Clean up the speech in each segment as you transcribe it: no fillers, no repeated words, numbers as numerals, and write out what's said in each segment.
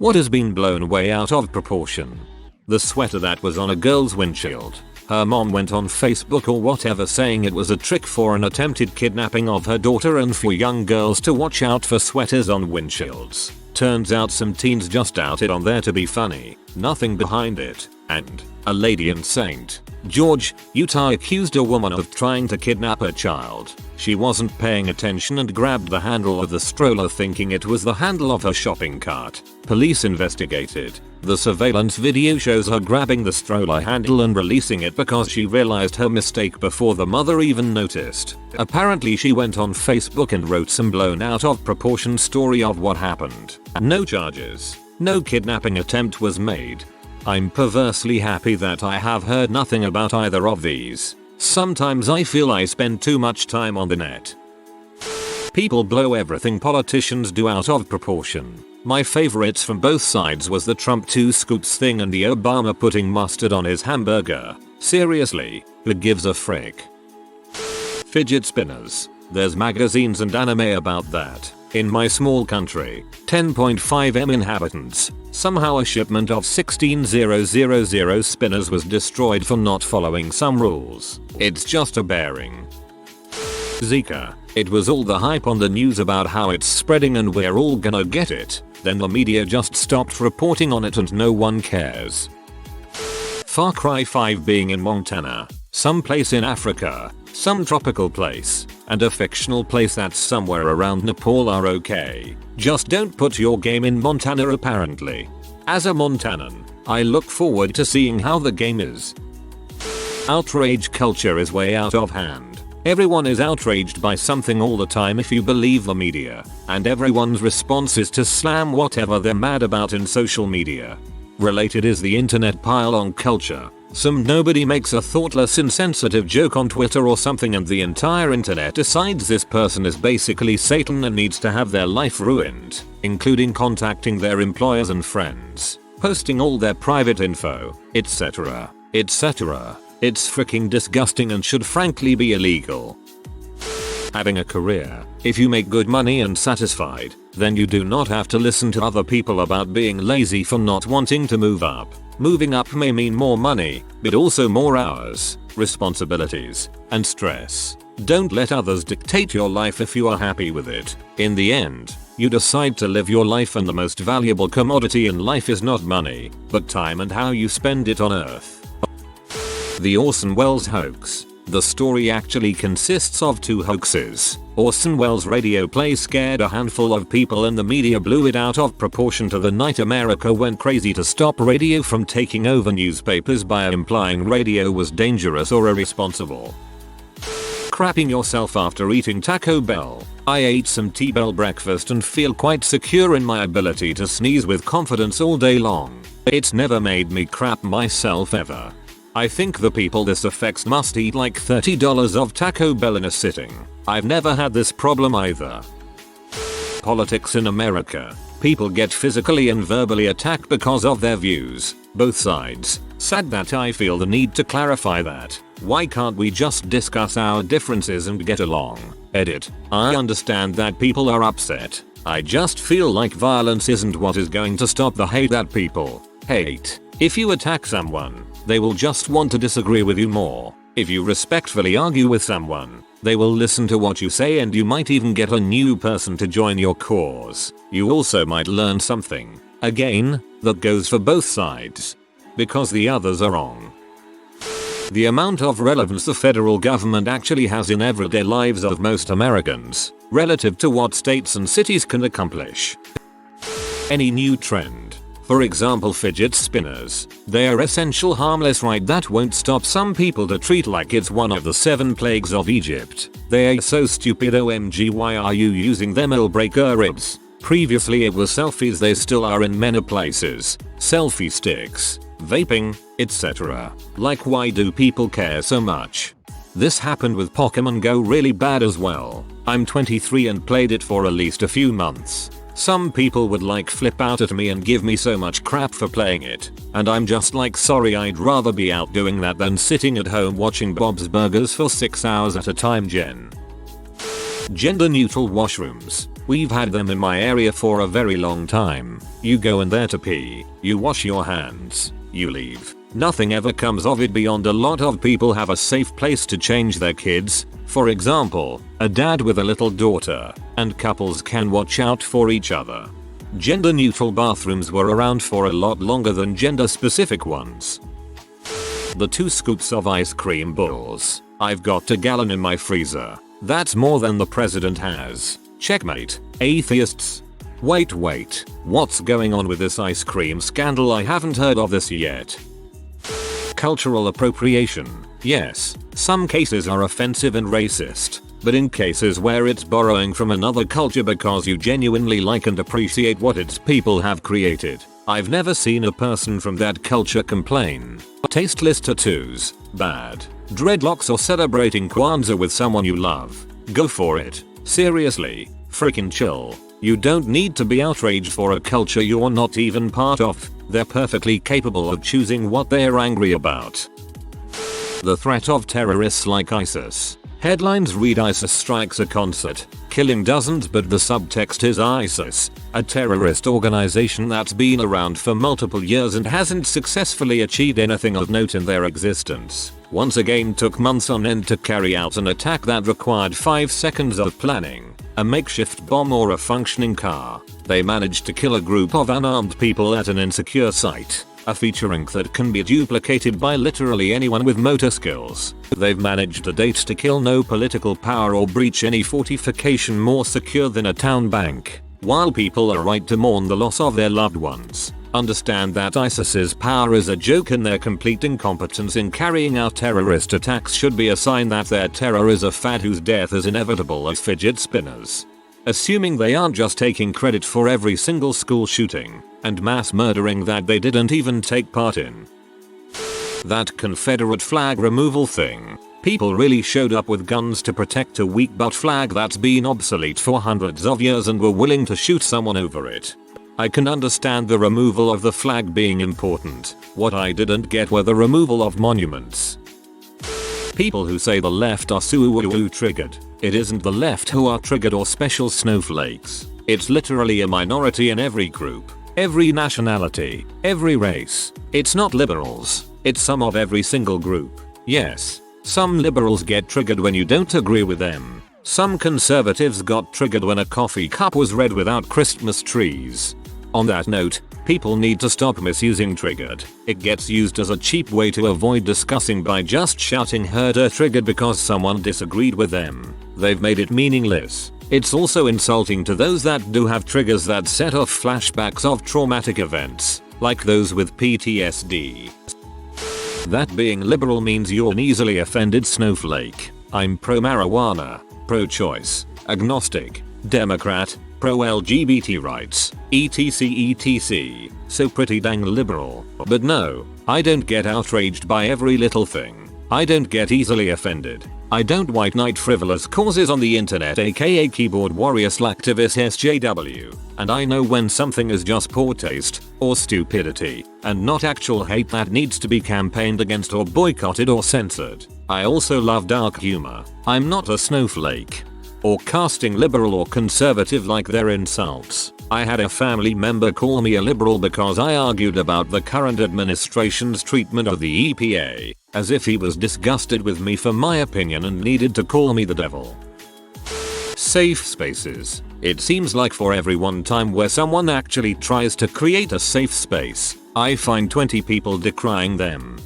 What has been blown way out of proportion? The sweater that was on a girl's windshield. Her mom went on Facebook or whatever saying it was a trick for an attempted kidnapping of her daughter and for young girls to watch out for sweaters on windshields. Turns out some teens just outed on there to be funny, nothing behind it. And a lady in St. George, Utah accused a woman of trying to kidnap her child. She wasn't paying attention and grabbed the handle of the stroller thinking it was the handle of her shopping cart. Police investigated. The surveillance video shows her grabbing the stroller handle and releasing it because she realized her mistake before the mother even noticed. Apparently she went on Facebook and wrote some blown out of proportion story of what happened. No charges. No kidnapping attempt was made. I'm perversely happy that I have heard nothing about either of these. Sometimes I feel I spend too much time on the net. People blow everything politicians do out of proportion. My favorites from both sides was the Trump 2 scoops thing and the Obama putting mustard on his hamburger. Seriously, who gives a frick? Fidget spinners. There's magazines and anime about that. In my small country, 10.5 m inhabitants, somehow a shipment of 16,000 spinners was destroyed for not following some rules. It's just a bearing. Zika. It was all the hype on the news about how it's spreading and we're all gonna get it. Then the media just stopped reporting on it and no one cares. Far Cry 5 being in Montana, some place in Africa, some tropical place, and a fictional place that's somewhere around Nepal are okay. Just don't put your game in Montana apparently. As a Montanan, I look forward to seeing how the game is. Outrage culture is way out of hand. Everyone is outraged by something all the time if you believe the media, and everyone's response is to slam whatever they're mad about in social media. Related is the internet pile-on culture. Some nobody makes a thoughtless insensitive joke on Twitter or something and the entire internet decides this person is basically Satan and needs to have their life ruined, including contacting their employers and friends, posting all their private info, etc. etc. It's freaking disgusting and should frankly be illegal. Having a career. If you make good money and satisfied, then you do not have to listen to other people about being lazy for not wanting to move up. Moving up may mean more money, but also more hours, responsibilities, and stress. Don't let others dictate your life if you are happy with it. In the end, you decide to live your life and the most valuable commodity in life is not money, but time and how you spend it on earth. The Orson Welles hoax. The story actually consists of two hoaxes. Orson Welles' radio play scared a handful of people and the media blew it out of proportion to the night America went crazy to stop radio from taking over newspapers by implying radio was dangerous or irresponsible. Crapping yourself after eating Taco Bell. I ate some T-Bell breakfast and feel quite secure in my ability to sneeze with confidence all day long. It's never made me crap myself ever. I think the people this affects must eat like $30 of Taco Bell in a sitting. I've never had this problem either. Politics in America. People get physically and verbally attacked because of their views. Both sides. Sad that I feel the need to clarify that. Why can't we just discuss our differences and get along? Edit. I understand that people are upset. I just feel like violence isn't what is going to stop the hate that people hate. If you attack someone, they will just want to disagree with you more. If you respectfully argue with someone, they will listen to what you say and you might even get a new person to join your cause. You also might learn something, again, that goes for both sides. Because the others are wrong. The amount of relevance the federal government actually has in everyday lives of most Americans, relative to what states and cities can accomplish. Any new trend. For example, fidget spinners. They are essential harmless right that won't stop some people to treat like it's one of the 7 plagues of Egypt. They are so stupid, OMG, why are you using them? It'll break your ribs. Previously it was selfies, they still are in many places. Selfie sticks, vaping, etc. Like, why do people care so much? This happened with Pokemon Go really bad as well. I'm 23 and played it for at least a few months. Some people would like flip out at me and give me so much crap for playing it, and I'm just like, sorry, I'd rather be out doing that than sitting at home watching Bob's Burgers for 6 hours at a time. Gender neutral washrooms. We've had them in my area for a very long time. You go in there to pee, you wash your hands, you leave. Nothing ever comes of it beyond a lot of people have a safe place to change their kids. For example, a dad with a little daughter, and couples can watch out for each other. Gender neutral bathrooms were around for a lot longer than gender specific ones. The 2 scoops of ice cream balls. I've got a gallon in my freezer. That's more than the president has. Checkmate, atheists. Wait, what's going on with this ice cream scandal? I haven't heard of this yet. Cultural appropriation. Yes, some cases are offensive and racist, but in cases where it's borrowing from another culture because you genuinely like and appreciate what its people have created, I've never seen a person from that culture complain. Tasteless tattoos, bad. Dreadlocks or celebrating Kwanzaa with someone you love, go for it. Seriously, freaking chill. You don't need to be outraged for a culture you're not even part of. They're perfectly capable of choosing what they're angry about. The threat of terrorists like ISIS. Headlines read ISIS strikes a concert, killing dozens, but the subtext is ISIS, a terrorist organization that's been around for multiple years and hasn't successfully achieved anything of note in their existence. Once again took months on end to carry out an attack that required 5 seconds of planning, a makeshift bomb or a functioning car. They managed to kill a group of unarmed people at an insecure site, a feature that can be duplicated by literally anyone with motor skills. They've managed to date to kill no political power or breach any fortification more secure than a town bank. While people are right to mourn the loss of their loved ones, understand that ISIS's power is a joke and their complete incompetence in carrying out terrorist attacks should be a sign that their terror is a fad whose death is inevitable as fidget spinners. Assuming they aren't just taking credit for every single school shooting and mass murdering that they didn't even take part in. That Confederate flag removal thing. People really showed up with guns to protect a weak butt flag that's been obsolete for hundreds of years and were willing to shoot someone over it. I can understand the removal of the flag being important. What I didn't get were the removal of monuments. People who say the left are triggered. It isn't the left who are triggered or special snowflakes. It's literally a minority in every group, every nationality, every race. It's not liberals. It's some of every single group. Yes, some liberals get triggered when you don't agree with them. Some conservatives got triggered when a coffee cup was red without Christmas trees. On that note, people need to stop misusing triggered. It gets used as a cheap way to avoid discussing by just shouting heard or triggered because someone disagreed with them. They've made it meaningless. It's also insulting to those that do have triggers that set off flashbacks of traumatic events, like those with PTSD. That being liberal means you're an easily offended snowflake. I'm pro-marijuana, pro-choice, agnostic, Democrat, pro-LGBT rights, etc. So pretty dang liberal. But no, I don't get outraged by every little thing. I don't get easily offended. I don't white knight frivolous causes on the internet aka keyboard warrior slacktivist SJW. And I know when something is just poor taste, or stupidity, and not actual hate that needs to be campaigned against or boycotted or censored. I also love dark humor. I'm not a snowflake. Or casting liberal or conservative like their insults. I had a family member call me a liberal because I argued about the current administration's treatment of the EPA, as if he was disgusted with me for my opinion and needed to call me the devil. Safe spaces. It seems like for every one time where someone actually tries to create a safe space, I find 20 people decrying them.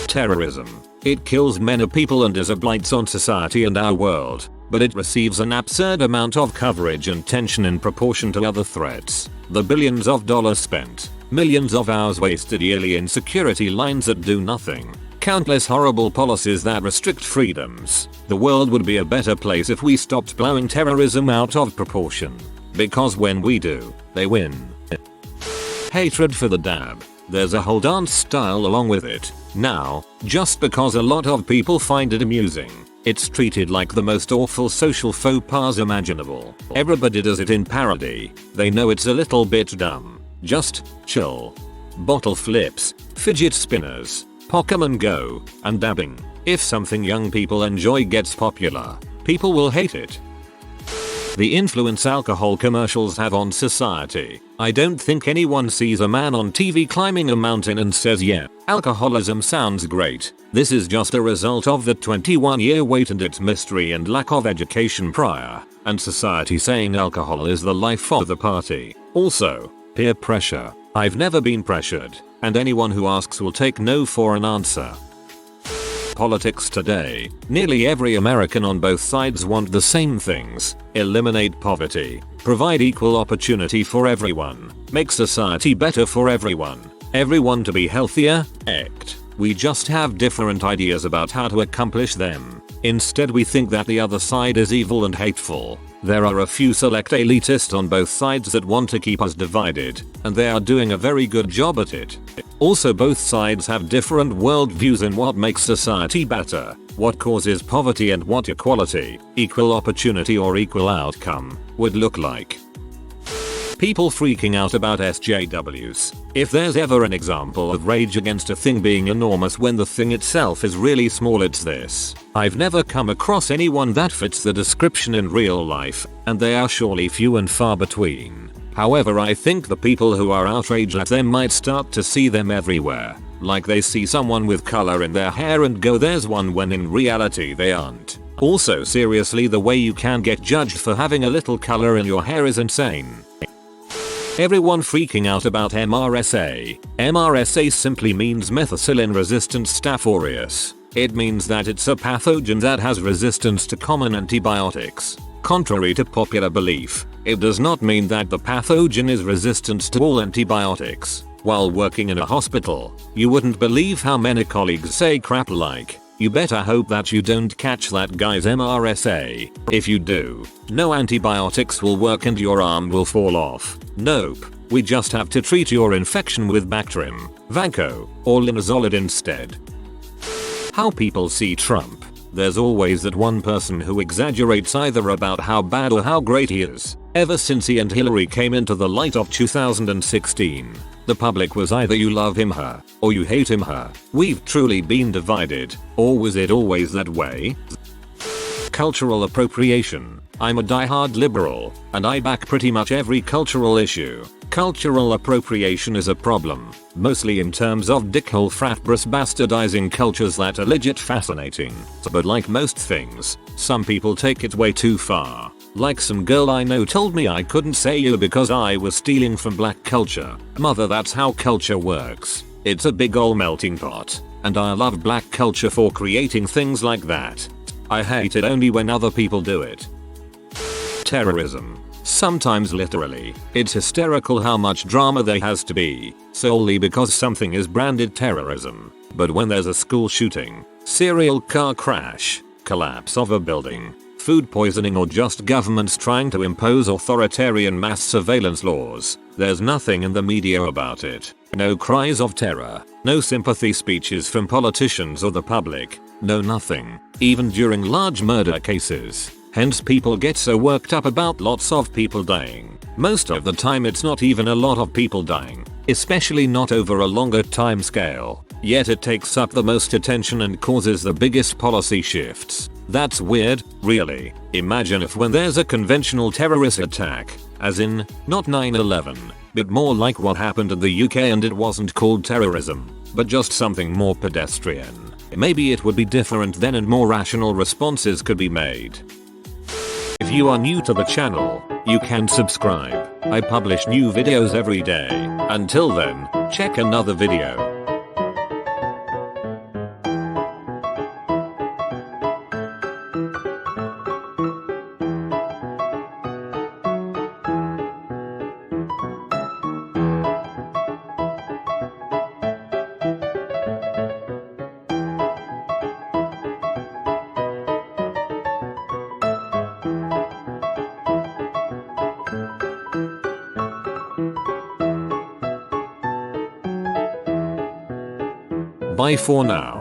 Terrorism. It kills many people and is a blight on society and our world, but it receives an absurd amount of coverage and tension in proportion to other threats. The billions of dollars spent, millions of hours wasted yearly in security lines that do nothing, countless horrible policies that restrict freedoms. The world would be a better place if we stopped blowing terrorism out of proportion. Because when we do, they win. Hatred for the dab. There's a whole dance style along with it. Now, just because a lot of people find it amusing, it's treated like the most awful social faux pas imaginable. Everybody does it in parody. They know it's a little bit dumb. Just chill. Bottle flips, fidget spinners, Pokemon Go, and dabbing. If something young people enjoy gets popular, people will hate it. The influence alcohol commercials have on society. I don't think anyone sees a man on TV climbing a mountain and says, yeah, alcoholism sounds great. This is just a result of the 21-year wait and its mystery and lack of education prior, and society saying alcohol is the life of the party. Also, peer pressure. I've never been pressured, and anyone who asks will take no for an answer. Politics today. Nearly every American on both sides want the same things. Eliminate poverty. Provide equal opportunity for everyone. Make society better for everyone. Everyone to be healthier. We just have different ideas about how to accomplish them. Instead we think that the other side is evil and hateful. There are a few select elitists on both sides that want to keep us divided, and they are doing a very good job at it. Also, both sides have different worldviews in what makes society better, what causes poverty, and what equality, equal opportunity or equal outcome would look like. People freaking out about SJWs. If there's ever an example of rage against a thing being enormous when the thing itself is really small, it's this. I've never come across anyone that fits the description in real life, and they are surely few and far between. However, I think the people who are outraged at them might start to see them everywhere. Like they see someone with color in their hair and go, there's one, when in reality they aren't. Also, seriously, the way you can get judged for having a little color in your hair is insane. Everyone freaking out about MRSA. MRSA simply means methicillin-resistant Staph aureus. It means that it's a pathogen that has resistance to common antibiotics. Contrary to popular belief, it does not mean that the pathogen is resistant to all antibiotics. While working in a hospital, you wouldn't believe how many colleagues say crap like, you better hope that you don't catch that guy's MRSA. If you do, no antibiotics will work and your arm will fall off. Nope, we just have to treat your infection with Bactrim, Vanco, or linezolid instead. How people see Trump. There's always that one person who exaggerates either about how bad or how great he is. Ever since he and Hillary came into the light of 2016, the public was either you love him her, or you hate him her. We've truly been divided, or was it always that way? Cultural appropriation. I'm a diehard liberal, and I back pretty much every cultural issue. Cultural appropriation is a problem, mostly in terms of dickhole frat bros bastardizing cultures that are legit fascinating. But like most things, some people take it way too far. Like some girl I know told me I couldn't say you because I was stealing from black culture. Mother, that's how culture works. It's a big ol' melting pot, and I love black culture for creating things like that. I hate it only when other people do it. Terrorism. Sometimes literally, it's hysterical how much drama there has to be, solely because something is branded terrorism. But when there's a school shooting, serial car crash, collapse of a building, food poisoning, or just governments trying to impose authoritarian mass surveillance laws, there's nothing in the media about it. No cries of terror, no sympathy speeches from politicians or the public, no nothing, even during large murder cases. Hence people get so worked up about lots of people dying. Most of the time it's not even a lot of people dying, especially not over a longer time scale. Yet it takes up the most attention and causes the biggest policy shifts. That's weird, really. Imagine if when there's a conventional terrorist attack, as in, not 9/11, but more like what happened in the UK, and it wasn't called terrorism, but just something more pedestrian. Maybe it would be different then and more rational responses could be made. If you are new to the channel, you can subscribe. I publish new videos every day. Until then, check another video. Bye for now.